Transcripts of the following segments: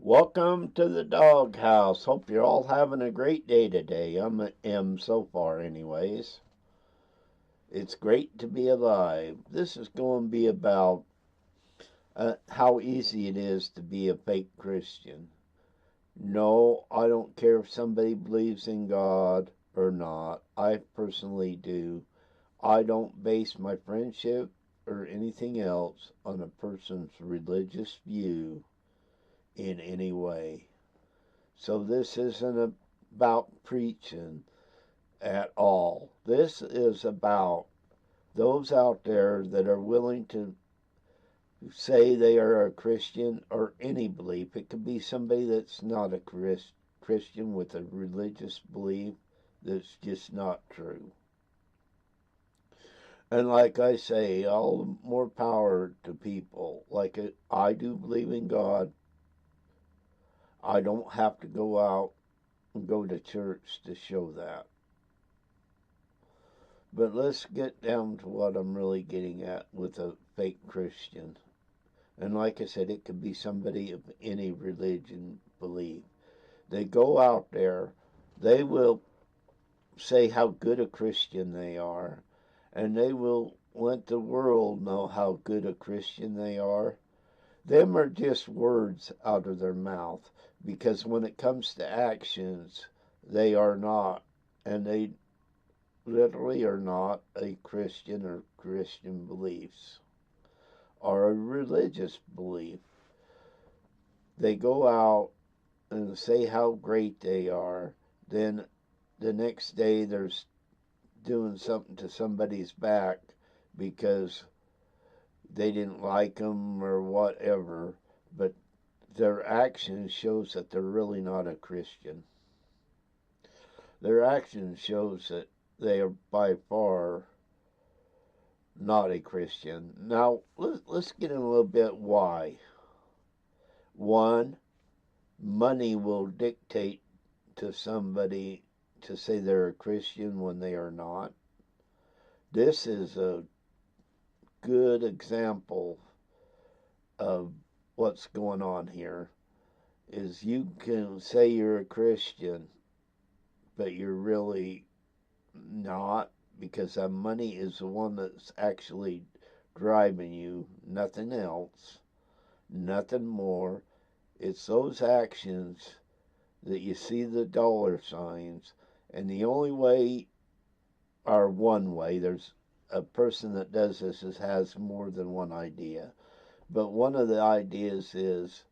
Welcome to the doghouse. Hope you're all having a great day today. Am so far, anyways. It's great to be alive. This is going to be about how easy it is to be a fake Christian. No, I don't care if somebody believes in God or not. I personally do. I don't base my friendship or anything else on a person's religious view in any way. So this isn't about preaching at all. This is about those out there that are willing to say they are a Christian or any belief. It could be somebody that's not a Christian with a religious belief that's just not true. And like I say, all the more power to people. I do believe in God. I don't have to go out and go to church to show that. But let's get down to what I'm really getting at with a fake Christian. And like I said, it could be somebody of any religion belief. They go out there, they will say how good a Christian they are, and they will let the world know how good a Christian they are. Them are just words out of their mouth, because when it comes to actions, they are not, and they literally are not a Christian or Christian beliefs or a religious belief. They go out and say how great they are, then the next day they're doing something to somebody's back because they didn't like them or whatever, but their action shows that they're really not a Christian. Their action shows that they are by far not a Christian. Now, let's get in a little bit why. One, money will dictate to somebody to say they're a Christian when they are not. This is a good example of what's going on here. Is you can say you're a Christian, but you're really not, because that money is the one that's actually driving you, nothing else, nothing more. It's those actions that you see the dollar signs, and the only way, or one way, there's a person that does this has more than one idea, but one of the ideas is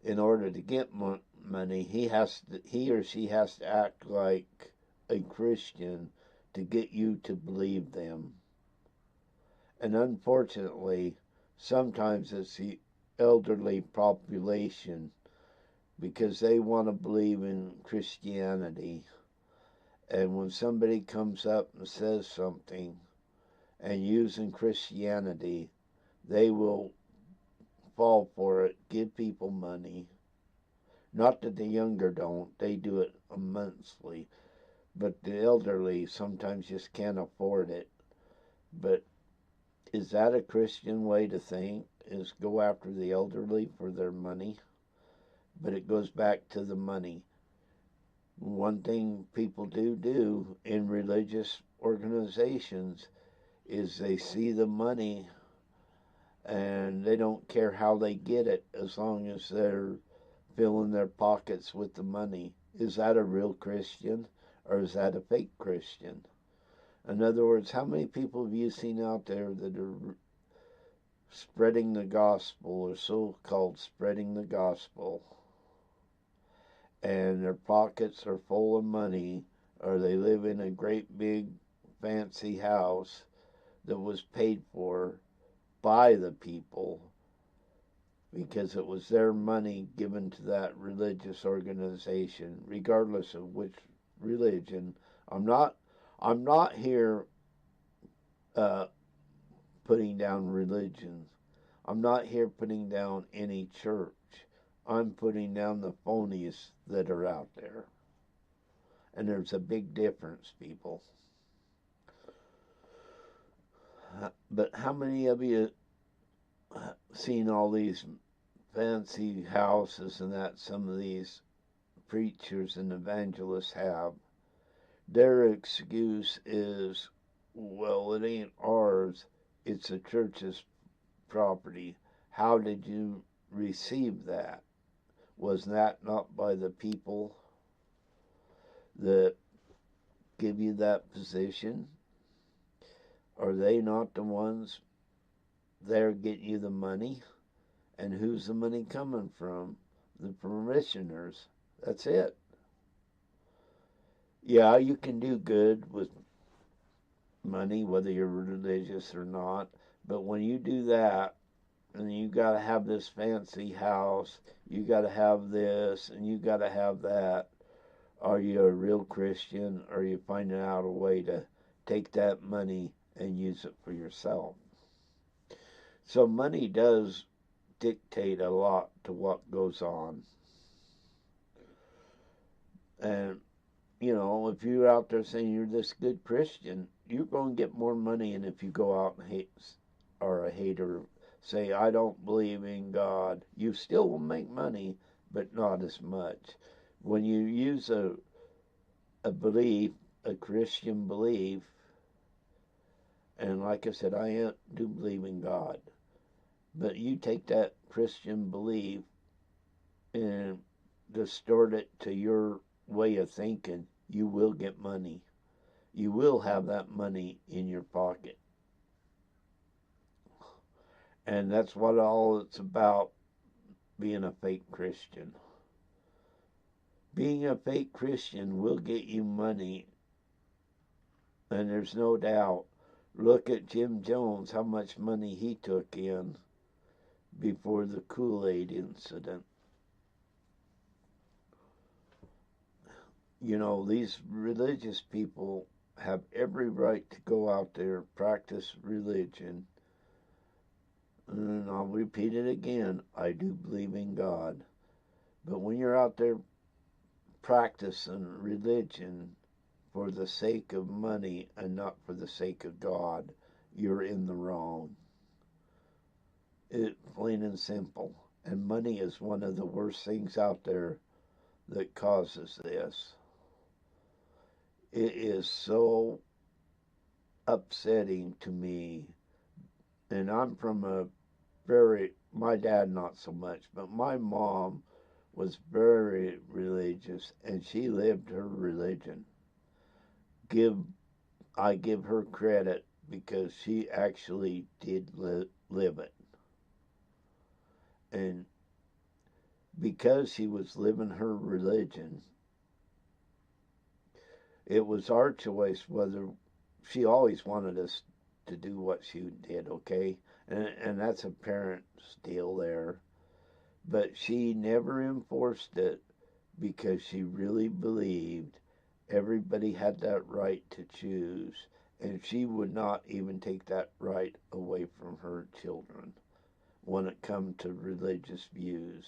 in order to get money, he or she has to act like a Christian to get you to believe them. And unfortunately, sometimes it's the elderly population, because they want to believe in Christianity. And when somebody comes up and says something and using Christianity, they will fall for it, give people money. Not that the younger don't, they do it immensely. But the elderly sometimes just can't afford it. But is that a Christian way to think? Is go after the elderly for their money? But it goes back to the money. One thing people do in religious organizations is they see the money and they don't care how they get it as long as they're filling their pockets with the money. Is that a real Christian or is that a fake Christian? In other words, how many people have you seen out there that are spreading the gospel, or so-called spreading the gospel, and their pockets are full of money, or they live in a great big fancy house that was paid for by the people because it was their money given to that religious organization, regardless of which religion. I'm not here uh, putting down religions. I'm not here putting down any church. I'm putting down the phonies that are out there. And there's a big difference, people. But how many of you seen all these fancy houses and that some of these preachers and evangelists have, their excuse is, well, it ain't ours, it's the church's property. How did you receive that? Was that not by the people that give you that position? Are they not the ones there getting you the money? And who's the money coming from? The parishioners. That's it. Yeah, you can do good with money, whether you're religious or not. But when you do that, and you got to have this fancy house, you got to have this, and you got to have that, are you a real Christian? Or are you finding out a way to take that money and use it for yourself? So money does dictate a lot to what goes on. And, you know, if you're out there saying you're this good Christian, you're going to get more money than if you go out and hate, or a hater, say, I don't believe in God. You still will make money, but not as much. When you use a belief, a Christian belief, and like I said, I do believe in God, but you take that Christian belief and distort it to your way of thinking, you will get money. You will have that money in your pocket. And that's what all it's about, being a fake Christian. Being a fake Christian will get you money, and there's no doubt. Look at Jim Jones, how much money he took in before the Kool-Aid incident. You know, these religious people have every right to go out there, practice religion. And I'll repeat it again, I do believe in God. But when you're out there practicing religion for the sake of money and not for the sake of God, you're in the wrong. It's plain and simple. And money is one of the worst things out there that causes this. It is so upsetting to me. And I'm from my dad not so much, but my mom was very religious, and she lived her religion. I give her credit because she actually did live it. And because she was living her religion, it was our choice whether she always wanted us to do what she did, okay? And that's a parent's deal there. But she never enforced it because she really believed everybody had that right to choose, and she would not even take that right away from her children when it come to religious views.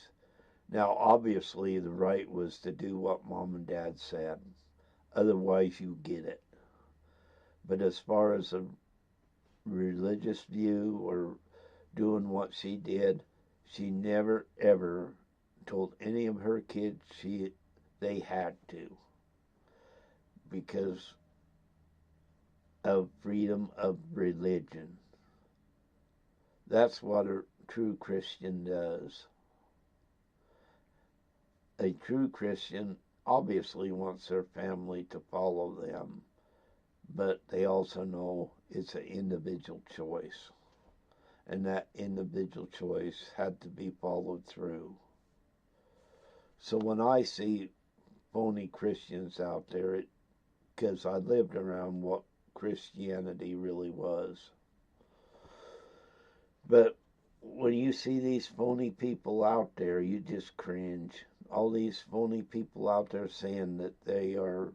Now, obviously, the right was to do what mom and dad said. Otherwise, you get it. But as far as a religious view or doing what she did, she never ever told any of her kids they had to, because of freedom of religion. That's what a true Christian does. A true Christian obviously wants their family to follow them, but they also know it's an individual choice. And that individual choice had to be followed through. So when I see phony Christians out there, because I lived around what Christianity really was. But when you see these phony people out there, you just cringe. All these phony people out there saying that they are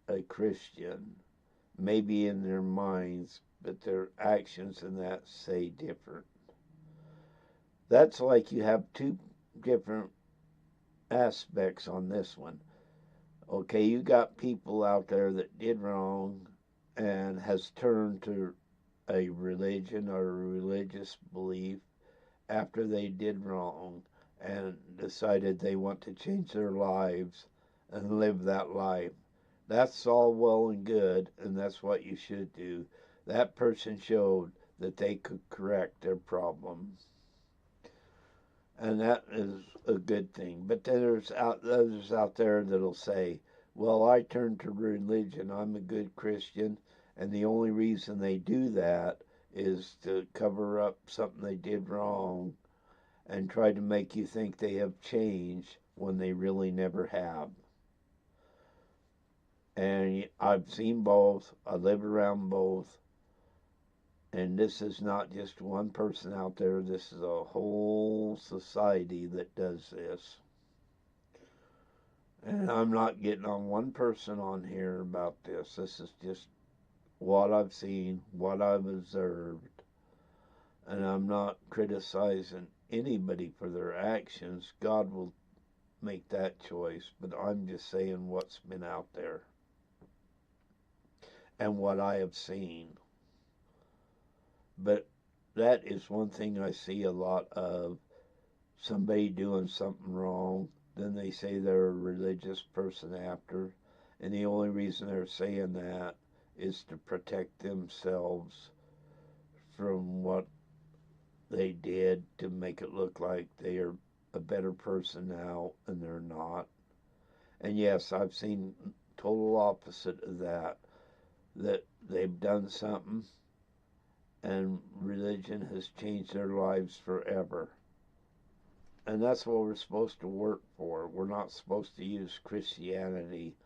a Christian, maybe in their minds, but their actions and that say different. That's like you have two different aspects on this one. Okay, you got people out there that did wrong and has turned to a religion or a religious belief, after they did wrong and decided they want to change their lives and live that life. That's all well and good, and that's what you should do. That person showed that they could correct their problems, and that is a good thing. But then there's others out there that'll say, well, I turned to religion, I'm a good Christian, and the only reason they do that is to cover up something they did wrong and try to make you think they have changed when they really never have. And I've seen both, I live around both, and this is not just one person out there, this is a whole society that does this. And I'm not getting on one person on here about this. This is just what I've seen, what I've observed. And I'm not criticizing anybody for their actions. God will make that choice. But I'm just saying what's been out there and what I have seen. But that is one thing I see a lot of. Somebody doing something wrong, then they say they're a religious person after, and the only reason they're saying that is to protect themselves from what they did, to make it look like they are a better person now, and they're not. And yes, I've seen total opposite of that, that they've done something and religion has changed their lives forever. And that's what we're supposed to work for. We're not supposed to use Christianity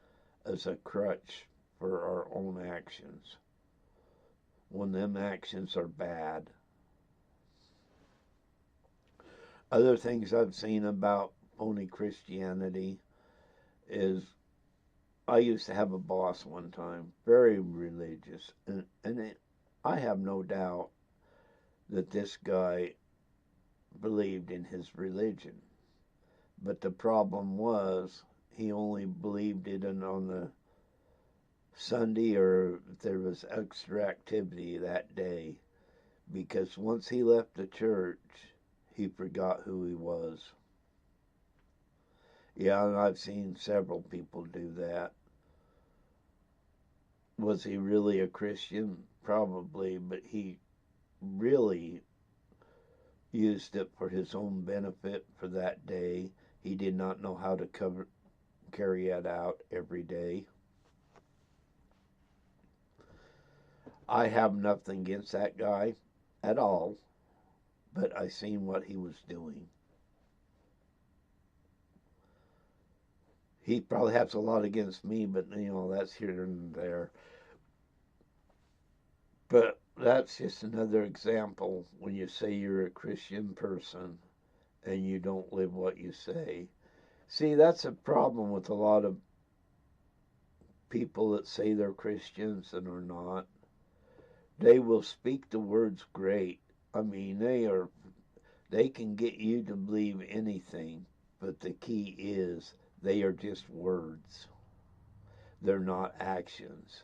as a crutch for our own actions when them actions are bad. Other things I've seen about phony Christianity is I used to have a boss one time, very religious, and I have no doubt that this guy believed in his religion. But the problem was he only believed it on the Sunday or if there was extra activity that day. Because once he left the church, he forgot who he was. Yeah, and I've seen several people do that. Was he really a Christian? Probably, but he really used it for his own benefit for that day. He did not know how to carry it out every day. I have nothing against that guy at all, but I seen what he was doing. He probably has a lot against me, but that's here and there. But that's just another example when you say you're a Christian person and you don't live what you say. See, that's a problem with a lot of people that say they're Christians and are not. They will speak the words great. I mean, they can get you to believe anything, but the key is they are just words. They're not actions.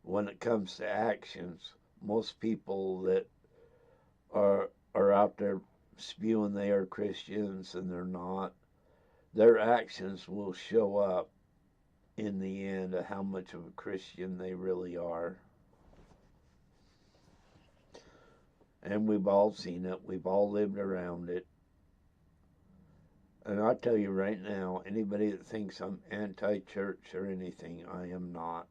When it comes to actions, most people that are out there spewing they are Christians and they're not, their actions will show up in the end of how much of a Christian they really are. And we've all seen it. We've all lived around it. And I'll tell you right now, anybody that thinks I'm anti-church or anything, I am not.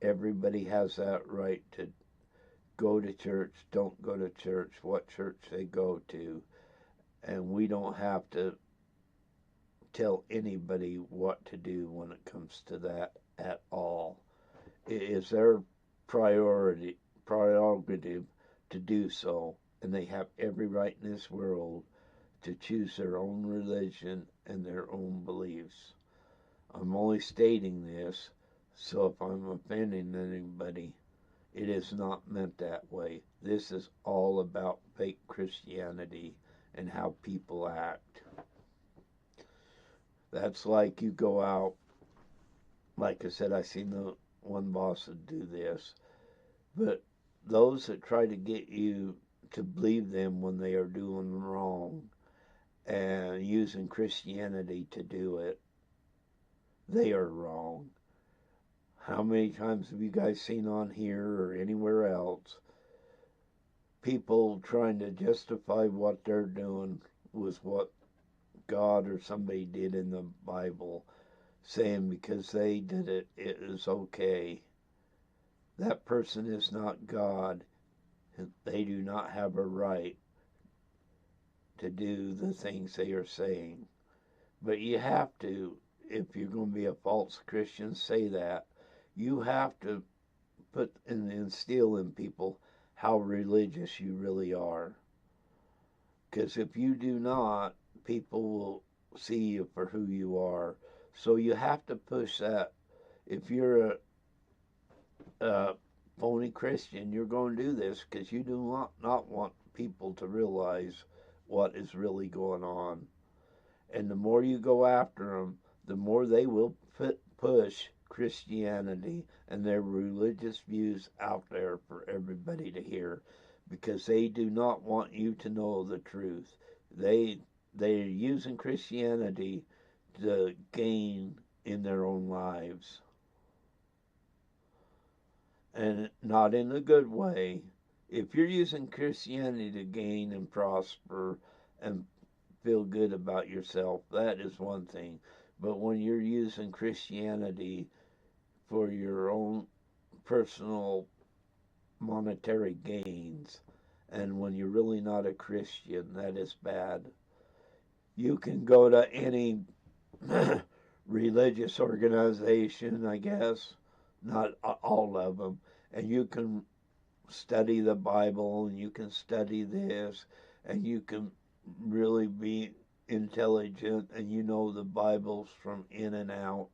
Everybody has that right to go to church, don't go to church, what church they go to. And we don't have to tell anybody what to do when it comes to that at all. It is their prerogative to do so, and they have every right in this world to choose their own religion and their own beliefs. I'm only stating this, so if I'm offending anybody, it is not meant that way. This is all about fake Christianity and how people act. That's like you go out, like I said, I seen the one boss that do this, but those that try to get you to believe them when they are doing wrong and using Christianity to do it, they are wrong. How many times have you guys seen on here or anywhere else people trying to justify what they're doing with what God or somebody did in the Bible, saying because they did it, it is okay? That person is not God. They do not have a right to do the things they are saying. But you have to, if you're going to be a false Christian, say that. You have to put and instill in people how religious you really are. Because if you do not, people will see you for who you are. So you have to push that. If you're a phony Christian, you're going to do this because you do not want people to realize what is really going on. And the more you go after them, the more they will push Christianity and their religious views out there for everybody to hear, because they do not want you to know the truth. They're using Christianity to gain in their own lives, and not in a good way. If you're using Christianity to gain and prosper and feel good about yourself, that is one thing. But when you're using Christianity for your own personal monetary gains, and when you're really not a Christian, that is bad. You can go to any religious organization, I guess, not all of them, and you can study the Bible, and you can study this, and you can really be intelligent, and you know the Bibles from in and out.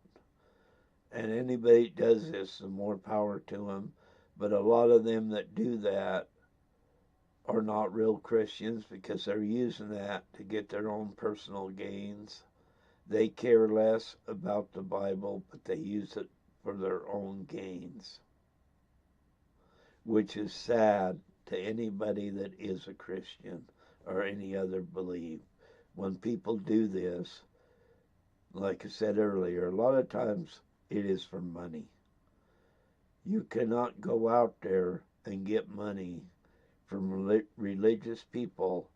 And anybody that does this, the more power to them. But a lot of them that do that are not real Christians because they're using that to get their own personal gains. They care less about the Bible, but they use it for their own gains, which is sad to anybody that is a Christian or any other belief. When people do this, like I said earlier, a lot of times it is for money. You cannot go out there and get money from religious people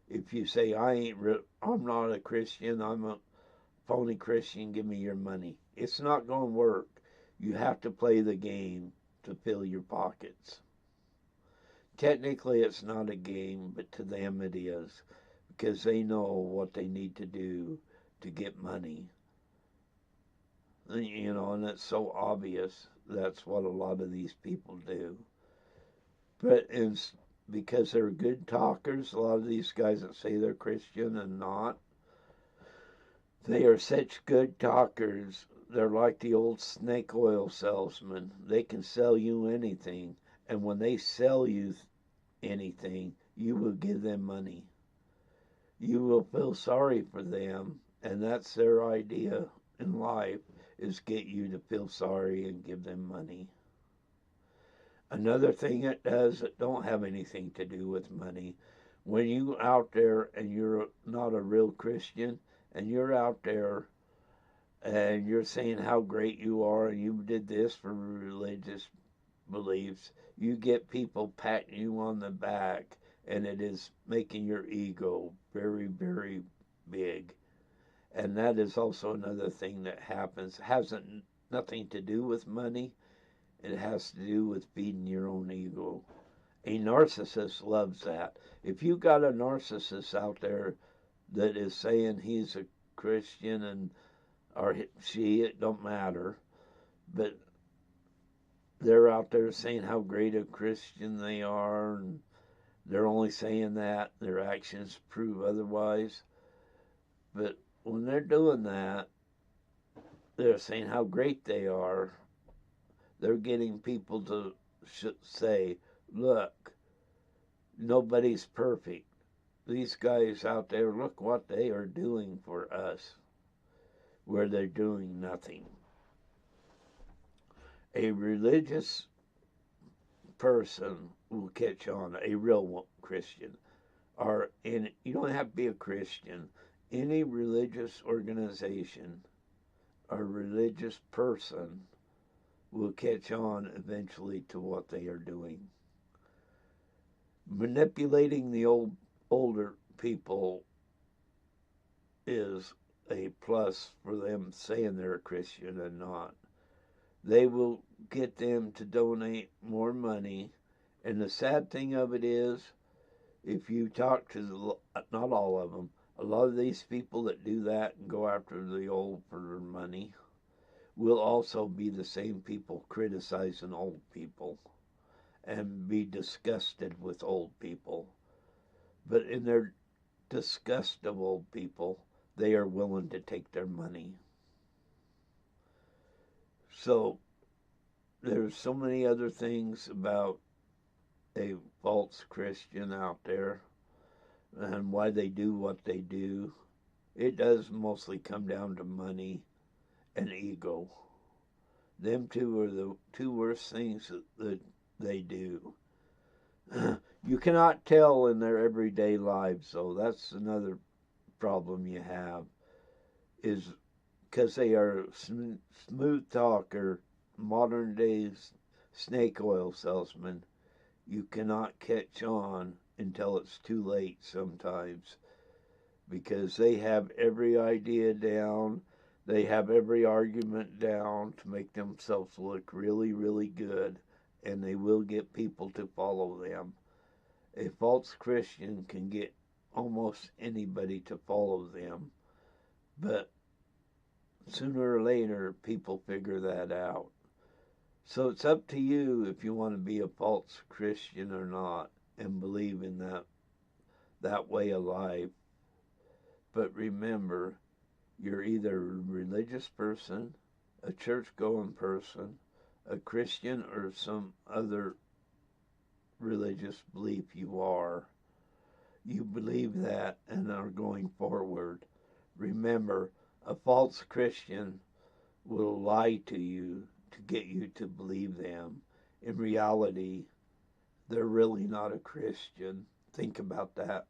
if you say, I'm not a Christian, I'm a phony Christian, give me your money. It's not going to work. You have to play the game to fill your pockets. Technically, it's not a game, but to them it is, because they know what they need to do to get money. You know, and it's so obvious that's what a lot of these people do. But because they're good talkers, a lot of these guys that say they're Christian and not, they are such good talkers. They're like the old snake oil salesman. They can sell you anything, and when they sell you anything, you will give them money. You will feel sorry for them, and that's their idea in life, is get you to feel sorry and give them money. Another thing it does that don't have anything to do with money, when you out there and you're not a real Christian, and you're out there and you're saying how great you are and you did this for religious beliefs, you get people patting you on the back, and it is making your ego very, very big. And that is also another thing that happens. It has nothing to do with money. It has to do with feeding your own ego. A narcissist loves that. If you got a narcissist out there that is saying he's a Christian and or she, it don't matter, but they're out there saying how great a Christian they are, and they're only saying that, their actions prove otherwise. But when they're doing that, they're saying how great they are. They're getting people to say, look, nobody's perfect. These guys out there, look what they are doing for us, where they're doing nothing. A religious person will catch on, a real Christian. Or you don't have to be a Christian. Any religious organization or religious person will catch on eventually to what they are doing. Manipulating the older people is a plus for them saying they're a Christian and not. They will get them to donate more money. And the sad thing of it is, if you talk to not all of them, a lot of these people that do that and go after the old for their money will also be the same people criticizing old people and be disgusted with old people. But in their disgust of old people, they are willing to take their money. So there's so many other things about a false Christian out there and why they do what they do. It does mostly come down to money and ego. Them two are the two worst things that they do. You cannot tell in their everyday lives, though. That's another problem you have, is because they are smooth talker, modern days snake oil salesman. You cannot catch on until it's too late sometimes, because they have every idea down. They have every argument down to make themselves look really, really good, and they will get people to follow them. A false Christian can get almost anybody to follow them, but sooner or later people figure that out. So it's up to you if you want to be a false Christian or not and believe in that way of life. But remember, you're either a religious person, a church-going person, a Christian, or some other religious belief you are. You believe that and are going forward. Remember, a false Christian will lie to you to get you to believe them. In reality, they're really not a Christian. Think about that.